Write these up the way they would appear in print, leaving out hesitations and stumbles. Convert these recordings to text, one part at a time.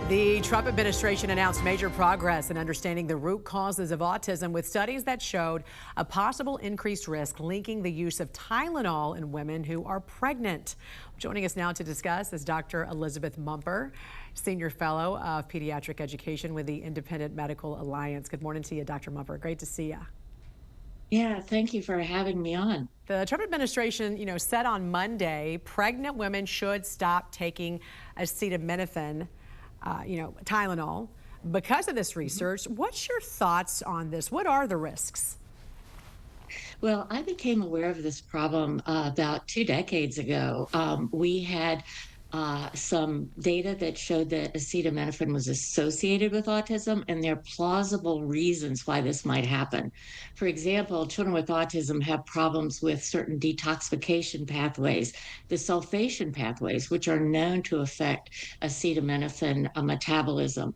The Trump administration announced major progress in understanding the root causes of autism with studies that showed a possible increased risk linking the use of Tylenol in women who are pregnant. Joining us now to discuss is Dr. Elizabeth Munger, Senior Fellow of Pediatric Education with the Independent Medical Alliance. Good morning to you, Dr. Munger. Great to see you. Yeah, thank you for having me on. The Trump administration, said on Monday, pregnant women should stop taking acetaminophen, Tylenol, because of this research. What's your thoughts on this? What are the risks? Well, I became aware of this problem about 2 decades ago. We had some data that showed that acetaminophen was associated with autism, and there are plausible reasons why this might happen. For example, children with autism have problems with certain detoxification pathways, the sulfation pathways, which are known to affect acetaminophen metabolism.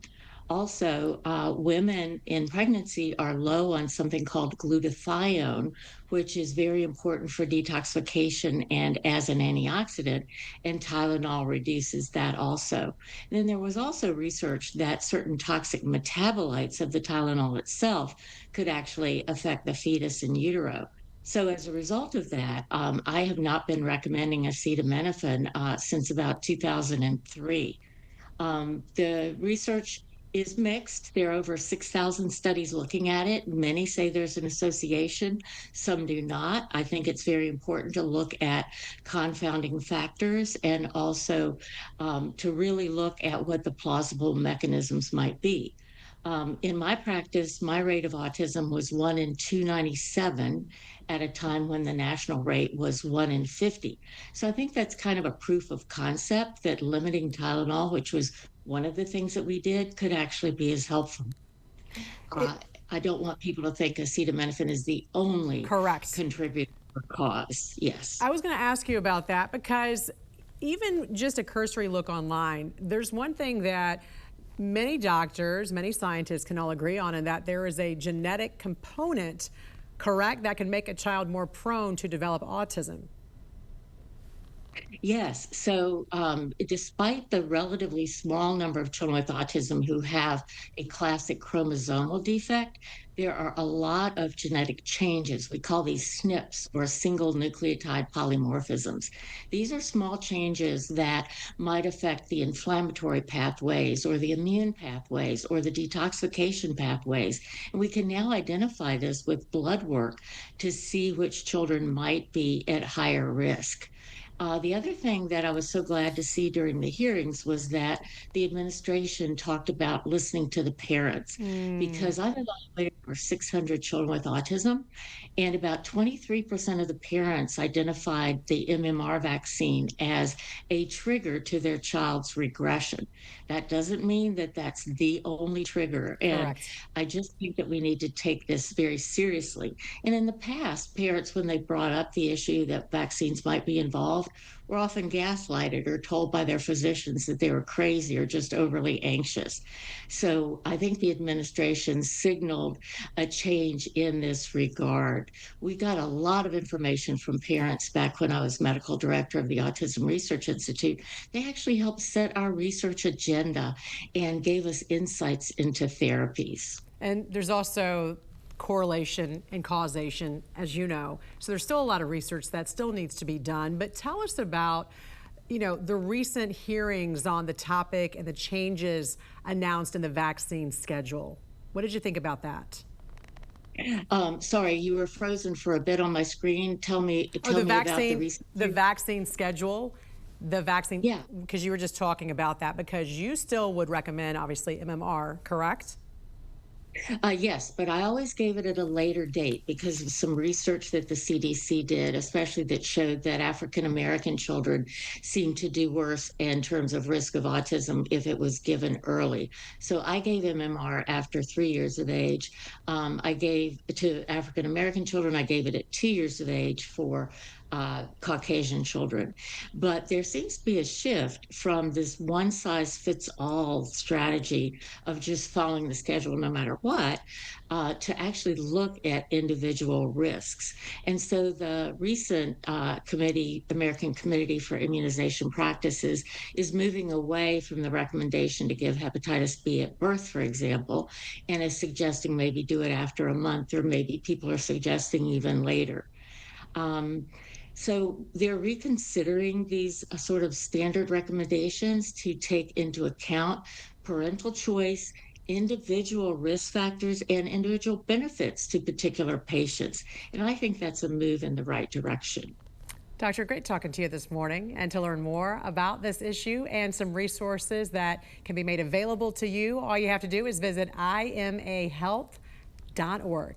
Also, women in pregnancy are low on something called glutathione, which is very important for detoxification and as an antioxidant, and Tylenol reduces that also. And then there was also research that certain toxic metabolites of the Tylenol itself could actually affect the fetus in utero. So as a result of that, I have not been recommending acetaminophen since about 2003. The research is mixed. There are over 6,000 studies looking at it. Many say there's an association, some do not. I think it's very important to look at confounding factors and also to really look at what the plausible mechanisms might be. In my practice, my rate of autism was 1 in 297 at a time when the national rate was 1 in 50. So I think that's kind of a proof of concept that limiting Tylenol, which was one of the things that we did, could actually be as helpful. It, Uh, I don't want people to think acetaminophen is the only correct. contributor or cause. Yes. I was going to ask you about that because even just a cursory look online, there's one thing that many doctors, many scientists can all agree on, and that there is a genetic component, correct, that can make a child more prone to develop autism. Yes. So, despite the relatively small number of children with autism who have a classic chromosomal defect, there are a lot of genetic changes. We call these SNPs, or single nucleotide polymorphisms. These are small changes that might affect the inflammatory pathways or the immune pathways or the detoxification pathways. And we can now identify this with blood work to see which children might be at higher risk. The other thing that I was so glad to see during the hearings was that the administration talked about listening to the parents, Mm, because I've evaluated over 600 children with autism, and about 23% of the parents identified the MMR vaccine as a trigger to their child's regression. That doesn't mean that that's the only trigger. And correct. I just think that we need to take this very seriously. And in the past, parents, when they brought up the issue that vaccines might be involved, were often gaslighted or told by their physicians that they were crazy or just overly anxious. So I think the administration signaled a change in this regard. We got a lot of information from parents back when I was medical director of the Autism Research Institute. They actually helped set our research agenda and gave us insights into therapies. And there's also correlation and causation, as you know. So there's still a lot of research that still needs to be done. But tell us about, the recent hearings on the topic and the changes announced in the vaccine schedule. What did you think about that? Sorry, you were frozen for a bit on my screen. Oh, Tell me about the recent. the vaccine schedule, the vaccine, Yeah. because you were just talking about that, because you still would recommend, obviously, MMR, correct? Yes, but I always gave it at a later date because of some research that the CDC did, especially that showed that African American children seem to do worse in terms of risk of autism if it was given early. So I gave MMR after 3 years of age. I gave to African American children, I gave it at 2 years of age for Caucasian children. But there seems to be a shift from this one size fits all strategy of just following the schedule no matter what, to actually look at individual risks. And so the recent committee, American Committee for Immunization Practices, is moving away from the recommendation to give hepatitis B at birth, for example, and is suggesting maybe do it after a month, or maybe people are suggesting even later. Um, so they're reconsidering these sort of standard recommendations to take into account parental choice, individual risk factors, and individual benefits to particular patients. And I think that's a move in the right direction. Doctor, great talking to you this morning. And to learn more about this issue and some resources that can be made available to you, all you have to do is visit imahealth.org.